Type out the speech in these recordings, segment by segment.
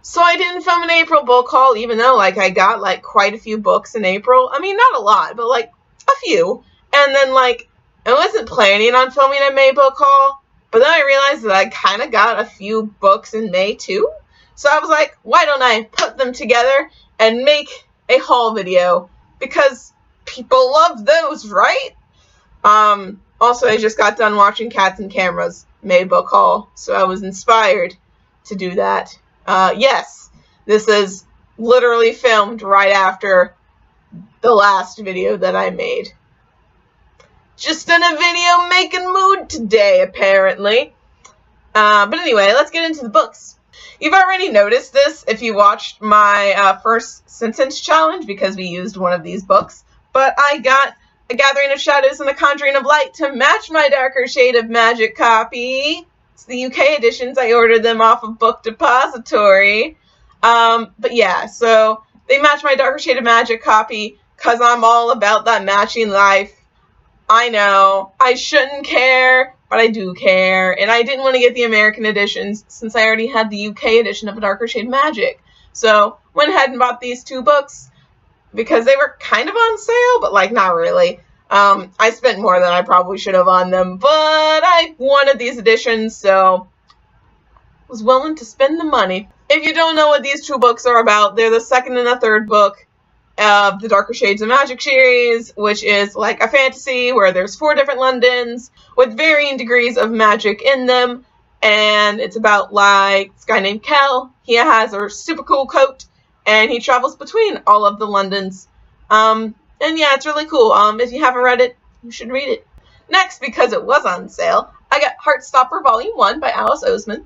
So I didn't film an April book haul, even though, like, I got, like, quite a few books in April. I mean, not a lot, but, like, a few. And then, like, I wasn't planning on filming a May book haul, but then I realized that I kind of got a few books in May, too. So I was like, why don't I put them together and make a haul video? Because people love those, right? Also, I just got done watching Cats and Cameras May book haul, so I was inspired to do that. Yes, this is literally filmed right after the last video that I made. Just in a video making mood today, apparently. But anyway, let's get into the books. You've already noticed this if you watched my first sentence challenge, because we used one of these books. But I got A Gathering of Shadows and A Conjuring of Light to match my Darker Shade of Magic copy. It's the UK editions. I ordered them off of Book Depository. But yeah, so they match my Darker Shade of Magic copy because I'm all about that matching life. I know, I shouldn't care, but I do care. And I didn't want to get the American editions since I already had the UK edition of A Darker Shade of Magic. So went ahead and bought these two books because they were kind of on sale, but like not really. I spent more than I probably should have on them, but I wanted these editions, so was willing to spend the money. If you don't know what these two books are about, they're the second and the third book of the Darker Shades of Magic series, which is like a fantasy where there's 4 different Londons with varying degrees of magic in them, and it's about like this guy named Kel. He has a super cool coat, and he travels between all of the Londons. And yeah, it's really cool. If you haven't read it, you should read it. Next, because it was on sale, I got Heartstopper Volume 1 by Alice Oseman.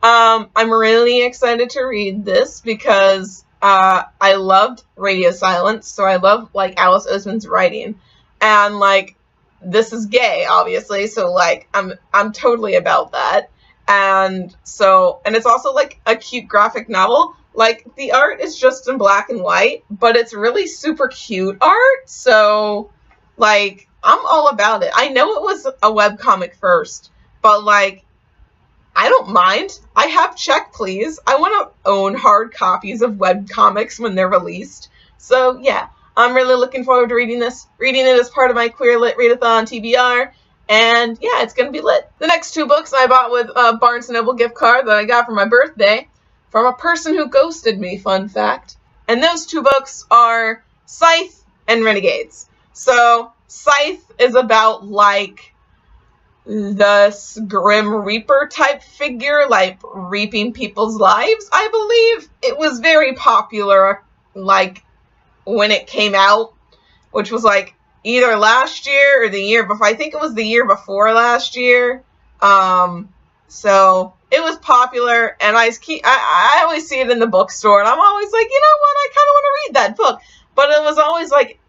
I'm really excited to read this because I loved Radio Silence, so I love like Alice Oseman's writing. And like this is gay, obviously, so like I'm totally about that. And it's also like a cute graphic novel. Like, the art is just in black and white, but it's really super cute art, so, like, I'm all about it. I know it was a webcomic first, but, like, I don't mind. I have check, please. I want to own hard copies of webcomics when they're released. So, yeah, I'm really looking forward to reading this. Reading it as part of my Queer Lit Readathon TBR, and, yeah, it's going to be lit. The next 2 books I bought with a Barnes & Noble gift card that I got for my birthday. From a person who ghosted me, fun fact. And those 2 books are Scythe and Renegades. So, Scythe is about, like, this Grim Reaper type figure, like, reaping people's lives, I believe. It was very popular, like, when it came out, which was, like, either last year or the year before. I think it was the year before last year. So it was popular, and I always see it in the bookstore, and I'm always like, you know what, I kind of want to read that book. But it was always, like,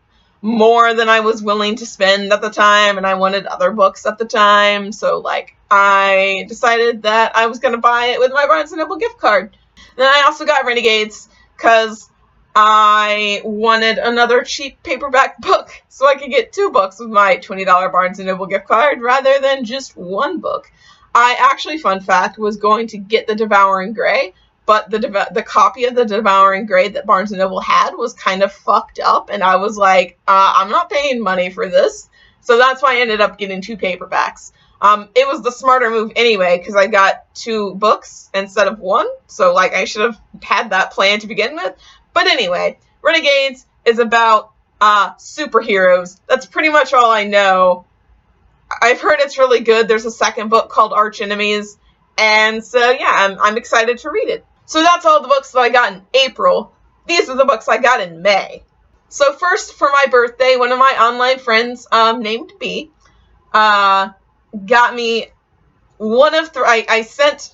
more than I was willing to spend at the time, and I wanted other books at the time. So, like, I decided that I was going to buy it with my Barnes & Noble gift card. Then I also got Renegades, because I wanted another cheap paperback book, so I could get 2 books with my $20 Barnes & Noble gift card, rather than just 1 book. I actually, fun fact, was going to get the Devouring Grey, but the copy of the Devouring Grey that Barnes & Noble had was kind of fucked up, and I was like, I'm not paying money for this. So that's why I ended up getting 2 paperbacks. It was the smarter move anyway, because I got 2 books instead of 1, so like I should have had that plan to begin with. But anyway, Renegades is about superheroes. That's pretty much all I know. I've heard it's really good. There's a second book called Arch Enemies, and so yeah, I'm excited to read it. So that's all the books that I got in April. These are the books I got in May. So first, for my birthday, one of my online friends, named B, got me one of 3. I sent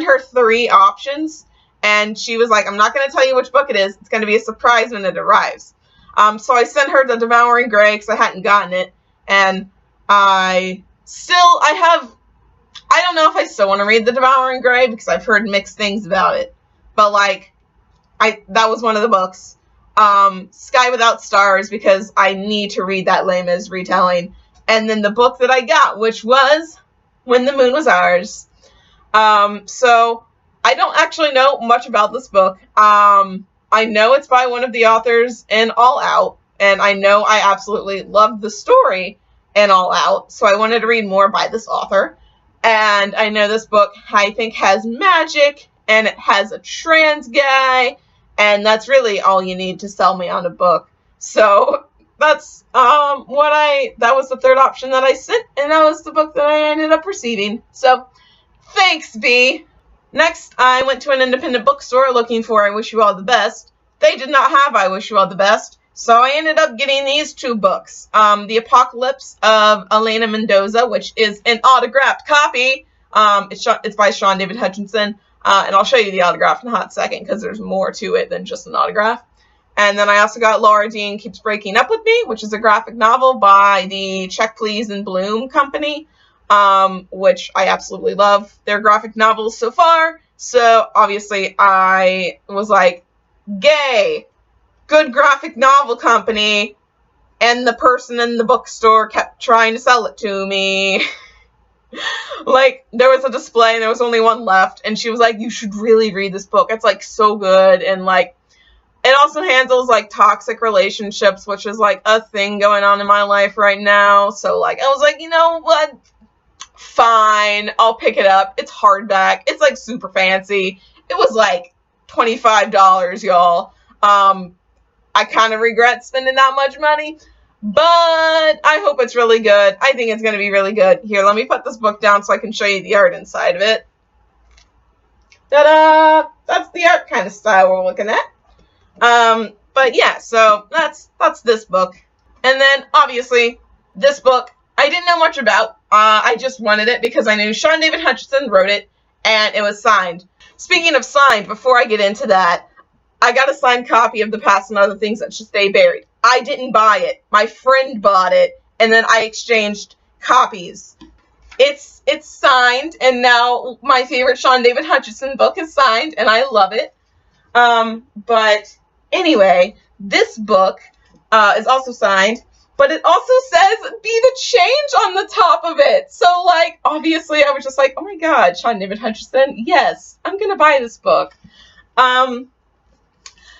her 3 options, and she was like, I'm not going to tell you which book it is. It's going to be a surprise when it arrives. So I sent her the Devouring Grey because I hadn't gotten it, and I don't know if I still want to read the Devouring Grey because I've heard mixed things about it. But, like, that was one of the books. Sky Without Stars, because I need to read that Les Mis retelling. And then the book that I got, which was When the Moon Was Ours. So I don't actually know much about this book. I know it's by one of the authors in All Out, and I know I absolutely loved the story in All Out, so I wanted to read more by this author. And I know this book, I think, has magic, and it has a trans guy, and that's really all you need to sell me on a book. So that's that was the third option that I sent, and that was the book that I ended up receiving. So thanks, B. Next, I went to an independent bookstore looking for I Wish You All the Best. They did not have I Wish You All the Best, so I ended up getting these two books. The Apocalypse of Elena Mendoza, which is an autographed copy. It's by Sean David Hutchinson, and I'll show you the autograph in a hot second because there's more to it than just an autograph. And then I also got Laura Dean Keeps Breaking Up With Me, which is a graphic novel by the Check Please and Bloom company. Which I absolutely love their graphic novels so far. So obviously I was like, gay, good graphic novel company, and the person in the bookstore kept trying to sell it to me. Like, there was a display and there was only one left, and she was like, you should really read this book. It's like so good, and like it also handles like toxic relationships, which is like a thing going on in my life right now. So like I was like, you know what? Fine, I'll pick it up. It's hardback. It's like super fancy. It was like $25, y'all. I kind of regret spending that much money, but I hope it's really good. I think it's going to be really good. Here, let me put this book down so I can show you the art inside of it. Ta-da! That's the art kind of style we're looking at. But yeah, so that's this book. And then, obviously, this book I didn't know much about. I just wanted it because I knew Sean David Hutchinson wrote it, and it was signed. Speaking of signed, before I get into that, I got a signed copy of The Past and Other Things That Should Stay Buried. I didn't buy it. My friend bought it, and then I exchanged copies. It's signed, and now my favorite Sean David Hutchinson book is signed, and I love it. But anyway, this book is also signed. But it also says, be the change on the top of it. So, like, obviously I was just like, oh my god, Sean David Hutchinson, yes, I'm going to buy this book. I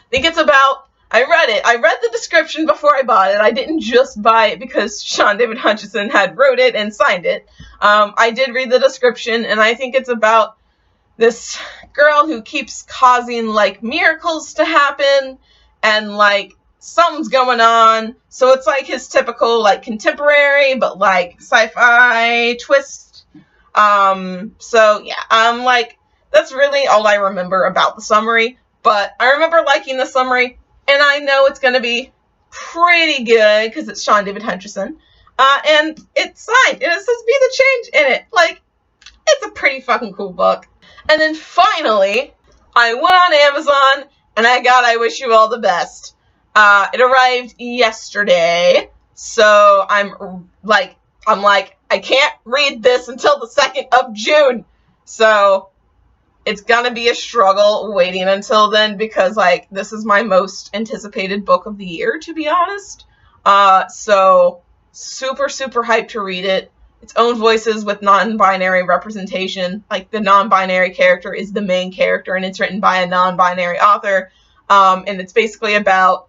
think it's about, I read it. I read the description before I bought it. I didn't just buy it because Sean David Hutchinson had wrote it and signed it. I did read the description, and I think it's about this girl who keeps causing, like, miracles to happen, and, like, something's going on. So it's like his typical like contemporary but like sci-fi twist. So yeah, like that's really all I remember about the summary, but I remember liking the summary, and I know it's going to be pretty good because it's Sean David Hutchinson, and it's signed and it says be the change in it. Like, it's a pretty fucking cool book. And then finally I went on Amazon and I got I Wish You All the Best. It arrived yesterday, so I'm like, I can't read this until the 2nd of June, so it's gonna be a struggle waiting until then, because, like, this is my most anticipated book of the year, to be honest. So super, super hyped to read it. Its own voices with non-binary representation. Like, the non-binary character is the main character, and it's written by a non-binary author, and it's basically about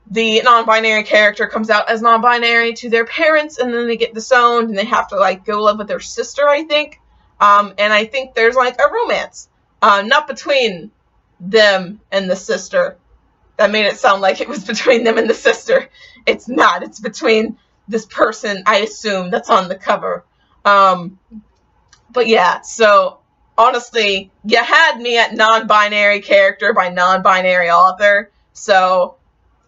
the non-binary character comes out as non-binary to their parents, and then they get disowned, and they have to, like, go live with their sister, I think. And I think there's, like, a romance. Not between them and the sister. That made it sound like it was between them and the sister. It's not. It's between this person, I assume, that's on the cover. But yeah, so, honestly, you had me at non-binary character by non-binary author, so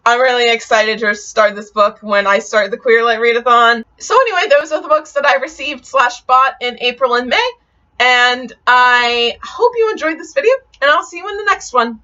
I'm really excited to start this book when I start the Queer Light Readathon. So anyway, those are the books that I received / bought in April and May. And I hope you enjoyed this video, and I'll see you in the next one.